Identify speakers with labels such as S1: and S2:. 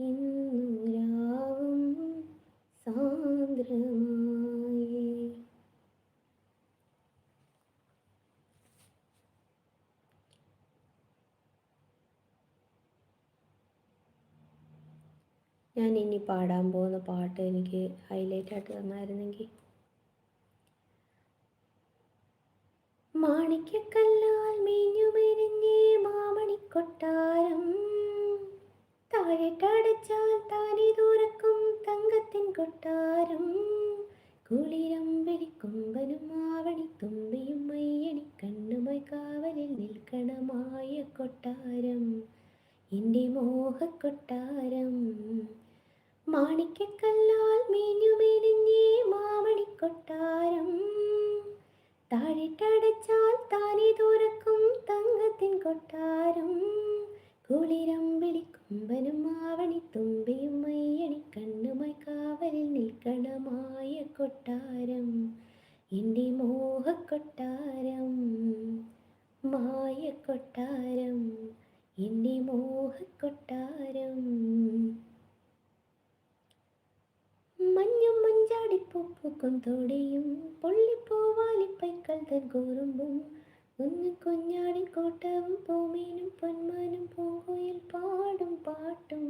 S1: ഇന്നുരാവും സാന്ദ്രമായി. ഞാൻ ഇനി പാടാൻ പോകുന്ന പാട്ട് എനിക്ക് ഹൈലൈറ്റ് ആയിട്ട് തന്നായിരുന്നെങ്കിൽ. മാണിക്യക്കല്ലാൽ മേഞ്ഞു മെരിഞ്ഞേ മാമണിക്കൊട്ടാരം, താഴിട്ടടച്ചാൽ താനെ തുറക്കും തങ്കത്തിൻ കൊട്ടാരം. കുളിരമ്പരിക്കൊമ്പനും ആവണിത്തുമ്പിയും മയ്യണിക്കണ്ണുമായി കാവലിൽ നിൽക്കണമായ കൊട്ടാരം, എൻ്റെ മോഹക്കൊട്ടാരം. മാണിക്യക്കല്ലാൽ മേഞ്ഞു മെരിഞ്ഞേ മാമണിക്കൊട്ടാരം, താഴിട്ടടച്ചാൽ താനെ തുറക്കും തങ്കത്തിൻ കൊട്ടാരം. കുളിരമ്പിളിക്കൊമ്പനും ആവണിത്തുമ്പിയും മയ്യണിക്കണ്ണുമായി കാവലിൽ നിൽക്കണമായ കൊട്ടാരം, എൻ്റെ മോഹക്കൊട്ടാരം. മായക്കൊട്ടാരം, എൻ്റെ മോഹക്കൊട്ടാരം. മഞ്ഞും മഞ്ചാടിപ്പൂപ്പൂക്കും തോടിയും പൊള്ളിപ്പൂവാലിപ്പൈക്കൾ തൻ കൂറുമ്പും കുഞ്ഞു കുഞ്ഞാടിൻ കോട്ടവും പൂമീനും പൊന്മാനും പൂങ്കുയിൽ പാടും പാട്ടും.